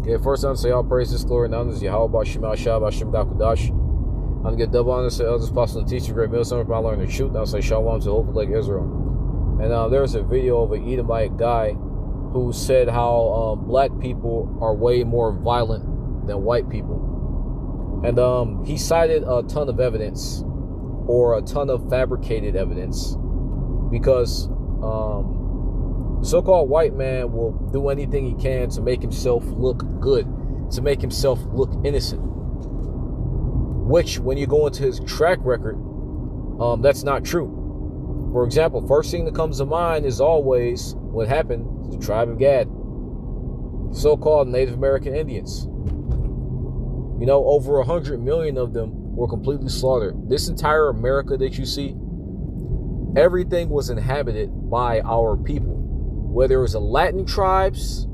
Okay, first I'm say all praises, glory, and honors Yahweh Shema Shah Bashem Dakudash. I'm gonna get double honors to elders, apostles, and teachers, great meal, some of my learning the truth. I'll say shalom to hopeful like Israel. And there's a video of an Edomite guy who said how black people are way more violent than white people. And he cited a ton of evidence, or a ton of fabricated evidence, because so-called white man will do anything he can to make himself look good, to make himself look innocent. Which, when you go into his track record, that's not true. For example, first thing that comes to mind is always what happened to the tribe of Gad, so-called Native American Indians. You know, over 100 million of them were completely slaughtered. This entire America that you see, everything was inhabited by our people. Whether it was the Latin tribes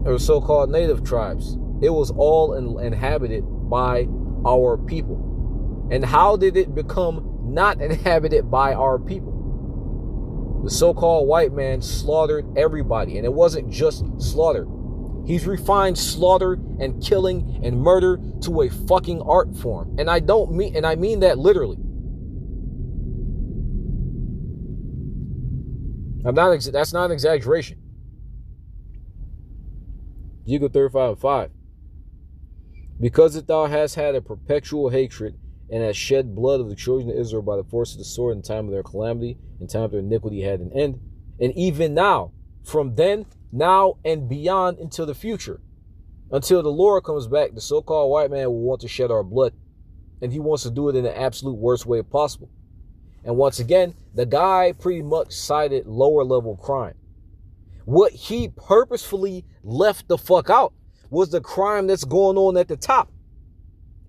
or so-called native tribes, it was all inhabited by our people. And how did it become not inhabited by our people? The so-called white man slaughtered everybody, and it wasn't just slaughter. He's refined slaughter and killing and murder to a fucking art form. And I mean that literally. That's not an exaggeration. Ezekiel 35:5. Because that thou hast had a perpetual hatred and hast shed blood of the children of Israel by the force of the sword in time of their calamity, in time of their iniquity had an end. And even now, from then, now, and beyond into the future, until the Lord comes back, the so-called white man will want to shed our blood. And he wants to do it in the absolute worst way possible. And once again, the guy pretty much cited lower level crime. What he purposefully left the fuck out was the crime that's going on at the top.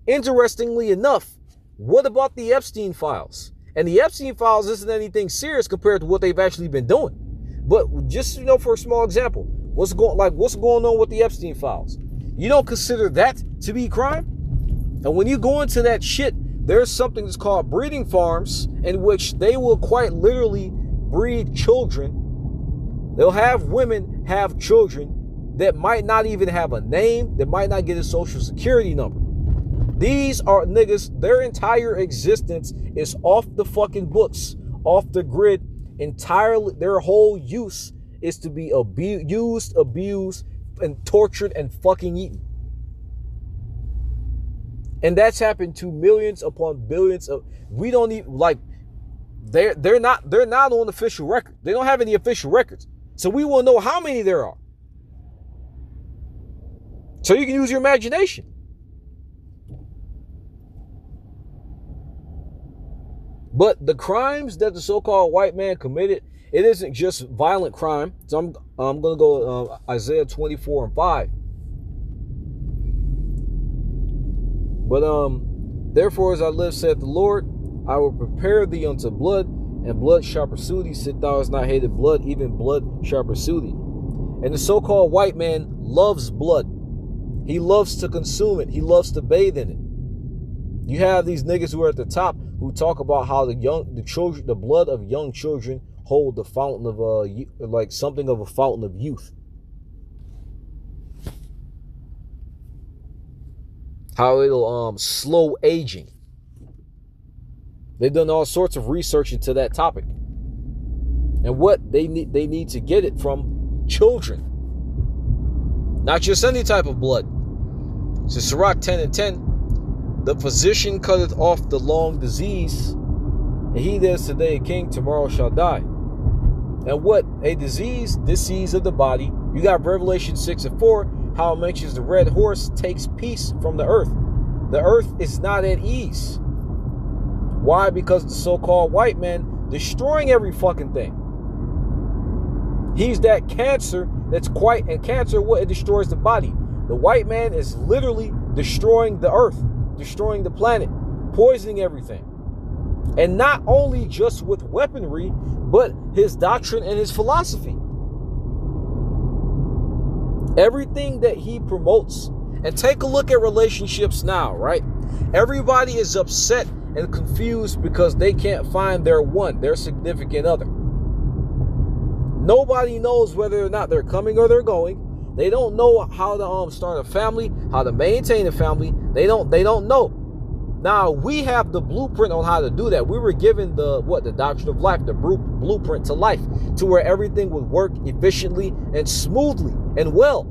Interestingly enough, what about the Epstein files? And the Epstein files isn't anything serious compared to what they've actually been doing. But just, you know, for a small example, what's going on with the Epstein files? You don't consider that to be crime? And when you go into that shit, there's something that's called breeding farms, in which they will quite literally breed children. They'll have women have children that might not even have a name, that might not get a social security number. These are niggas, their entire existence is off the fucking books, off the grid entirely. Their whole use is to be abused, and tortured and fucking eaten. And that's happened to millions upon billions of, we don't even, like, they're not on official record. They don't have any official records. So we won't know how many there are. So you can use your imagination. But the crimes that the so-called white man committed, it isn't just violent crime. So I'm going to go Isaiah 24:5. But therefore, as I live, saith the Lord, I will prepare thee unto blood, and blood shall pursue thee. Sit thou hast not hated blood, even blood shall pursue thee. And the so-called white man loves blood. He loves to consume it. He loves to bathe in it. You have these niggas who are at the top who talk about how the blood of young children hold the fountain of like something of a fountain of youth. How it'll slow aging. They've done all sorts of research into that topic. And what they need to get it from children. Not just any type of blood. So Sirach 10:10, the physician cutteth off the long disease, and he that is today a king, tomorrow shall die. And what? A disease of the body. You got Revelation 6:4, how it mentions the red horse takes peace from the earth. The earth is not at ease. Why? Because the so-called white man destroying every fucking thing. He's that cancer that's quite, and cancer, what? It destroys the body. The white man is literally destroying the earth, destroying the planet, poisoning everything. And not only just with weaponry, but his doctrine and his philosophy. Everything that he promotes. And take a look at relationships now, right? Everybody is upset and confused because they can't find their one, their significant other. Nobody knows whether or not they're coming or they're going, They don't know how to start a family, how to maintain a family. They don't know. Now, we have the blueprint on how to do that. We were given the doctrine of life, the blueprint to life, to where everything would work efficiently and smoothly and well.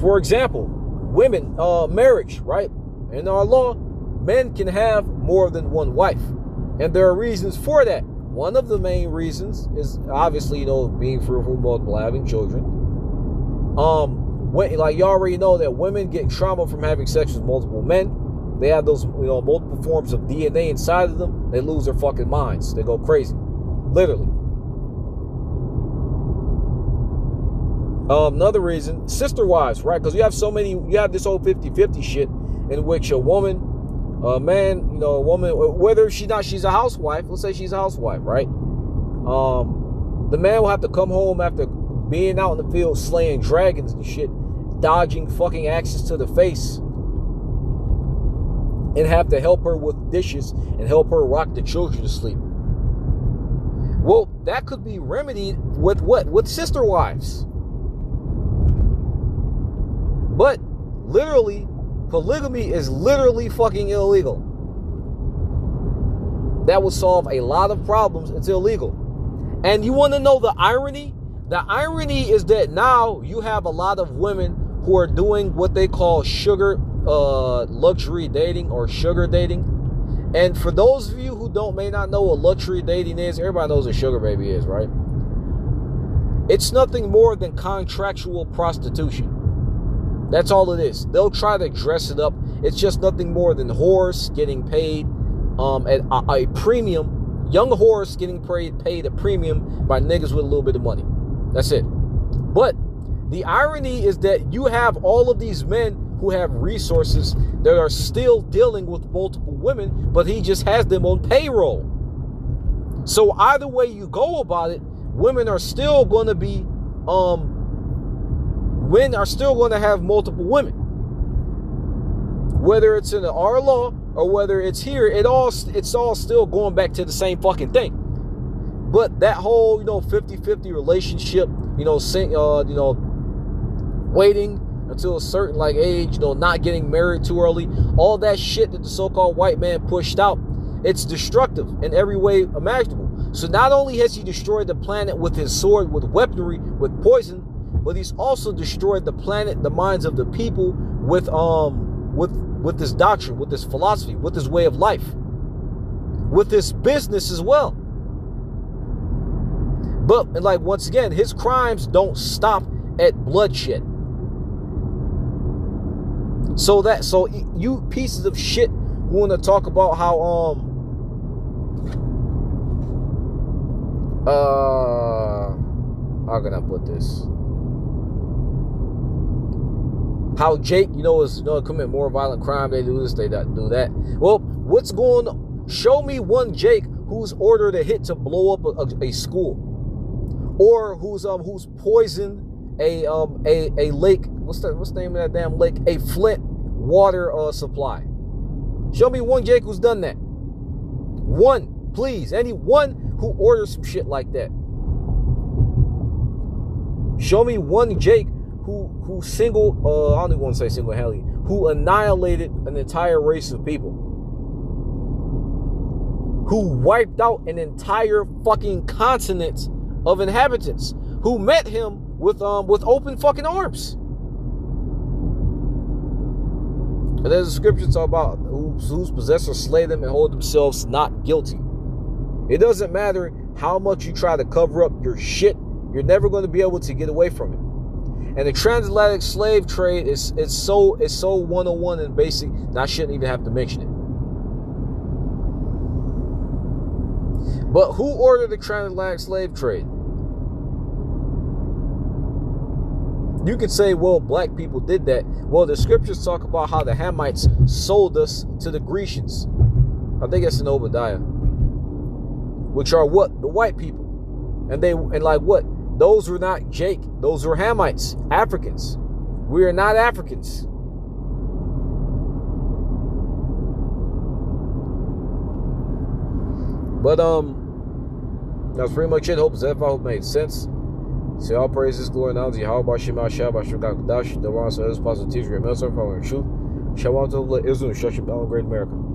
For example, women, marriage, right? In our law, men can have more than one wife. And there are reasons for that. One of the main reasons is obviously, being fruitful, multiple, having children. Like you already know that women get trauma from having sex with multiple men. They have those, multiple forms of DNA inside of them. They lose their fucking minds. They go crazy. Literally. Another reason, sister wives, right? Because you have this whole 50-50 shit in which a woman, a man, a woman, whether she's a housewife, let's say she's a housewife, right? The man will have to come home after being out in the field slaying dragons and shit, dodging fucking axes to the face, and have to help her with dishes and help her rock the children to sleep. Well, that could be remedied with what? With sister wives. But literally, polygamy is literally fucking illegal. That would solve a lot of problems. It's illegal. And you want to know the irony? The irony is that now you have a lot of women who are doing what they call luxury dating or sugar dating. And for those of you who may not know what luxury dating is, everybody knows what sugar baby is, right? It's nothing more than contractual prostitution. That's all it is. They'll try to dress it up. It's just nothing more than whores getting paid at a premium. Young whores getting paid a premium by niggas with a little bit of money. That's it. But the irony is that you have all of these men who have resources that are still dealing with multiple women, but he just has them on payroll. So either way you go about it, women are still going to be men are still going to have multiple women. Whether it's in our law or whether it's here, it's all still going back to the same fucking thing. But that whole, 50-50 relationship, waiting until a certain age, not getting married too early, all that shit that the so-called white man pushed out, it's destructive in every way imaginable. So not only has he destroyed the planet with his sword, with weaponry, with poison, but he's also destroyed the planet, the minds of the people with this doctrine, with this philosophy, with this way of life, with this business as well. But once again, his crimes don't stop at bloodshed. So you pieces of shit who want to talk about how how can I put this? How Jake, is commit more violent crime. They do this, they do that. Well, what's going on? Show me one Jake who's ordered a hit to blow up a school, or who's poisoned a lake. What's the name of that damn lake? A Flint water supply. Show me one Jake who's done that. One, please. Anyone who orders some shit like that. Show me one Jake who I don't even want to say single-handedly, who annihilated an entire race of people, who wiped out an entire fucking continent of inhabitants, who met him with open fucking arms. And there's a scripture talk about whose possessors slay them and hold themselves not guilty. It doesn't matter how much you try to cover up your shit, you're never going to be able to get away from it. And the transatlantic slave trade is so 101 and basic that I shouldn't even have to mention it. But who ordered the transatlantic slave trade? You could say, well, black people did that. Well, the scriptures talk about how the Hamites sold us to the Grecians. I think it's in Obadiah. Which are what? The white people. And what? Those were not Jake. Those were Hamites, Africans. We are not Africans. But That's pretty much it. Hope Zeph, I hope it made sense. Say all praises, glory, and honor to Yahweh, Shema, Shabbat, Shemgah, Kadash, the one, so this positive teacher, your military, following truth. Shalom to the Israel, instruction, battle, great America.